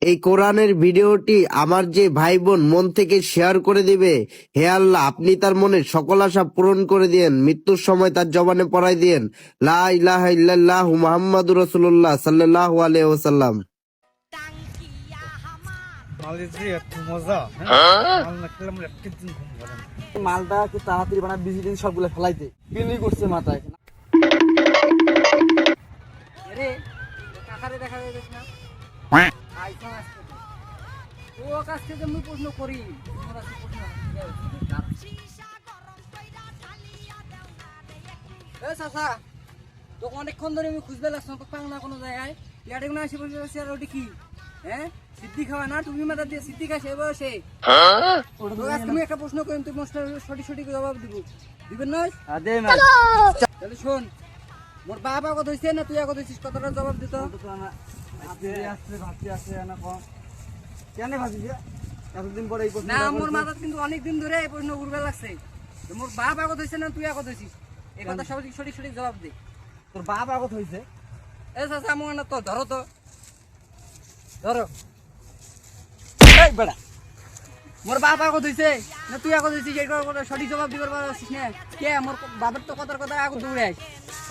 এই কোরআনের ভিডিওটি আমার যে ভাই বোন মন থেকে শেয়ার করে দিবে, হে আল্লাহ আপনি তার মনে সকল আশা পূরণ করে দিয়েন, মৃত্যুর সময় তার জবানে পড়াই দিয়েন লা ইলাহা ইল্লাল্লাহু মুহাম্মাদুর রাসূলুল্লাহ সাল্লাল্লাহু আলাইহি ওয়াসাল্লাম। মালটা একটু তাড়াতাড়ি বানা, বিজি দিন সবগুলো ফেলাইতে বিলি করছে মাথায়। আরে কাকারে দেখা যায় না আইফোন আসছে তো ও কাছ থেকে আমি প্রশ্ন করি তোমার কাছে প্রশ্ন এ চাচা তোকে অনেকক্ষণ ধরে আমি খুঁজতে লাগছিলাম, তো পাং না কোনো জায়গায়। ইয়ারে কোনো আসে বসে বসে আর ওটি কি হ্যাঁ সিদ্ধি খাওয়া না, তুমি মাথা দিয়ে সিদ্ধি খাইছে বসে তুমি একটা প্রশ্ন করেন, তুমি সঠিক সঠিক জবাব দিবেন না? তাহলে শোন, মোর বাবা আগত হয়েছে না তুই আগত হয়েছিস, কথাটা জবাব দিত। এতদিন পরে এই প্রশ্ন না মোর মাথাত কিন্তু অনেকদিন ধরে এই প্রশ্ন ঘুরবে লাগছে, মোর বাপ আগত হয়েছে না তুই আগত হয়েছিস, এই কথা সঠিক সঠিক সঠিক জবাব দে। তোর বাপ আগত হয়েছে। এ চাচা আমার না তো ধরো তো ধরো, এই বেড়া মোর বাপ আগত হয়েছে না তুই আগত হয়েছিস, এই কথা সঠিক জবাব দিবার পারছিস না কে? মোর বাপের তো কথার কথা আগত দৌড়ে আস,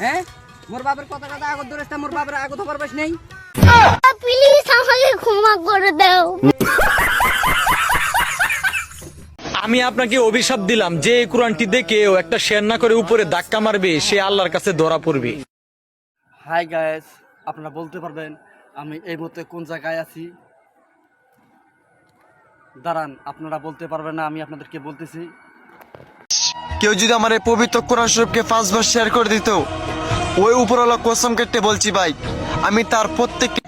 হ্যাঁ মোর বাপের কথা কথা আগত দৌড়ে আসতে মোর বাপের আগত হবার পাস নেই। প্লিজ আমাকে ক্ষমা করে দাও। আমি আপনাকে অভিশাপ দিলাম যে এই কোরআনটি দেখে ও একটা শেয়ার না করে উপরে ধাক্কা মারবে, সে আল্লাহর কাছে ধরা পড়বে। হাই গাইস, আপনারা বলতে পারবেন আমি এই মুহূর্তে কোন জায়গায় আছি? দাঁড়ান, আপনারা বলতে পারবেন না, আমি আপনাদেরকে বলতেছি। কেউ যদি আমার এই পবিত্র কোরআন শরীফকে 5 বার শেয়ার করে দিত, ওই উপরওয়ালা কসম কেটে বলছি ভাই, আমি তার প্রত্যেকটি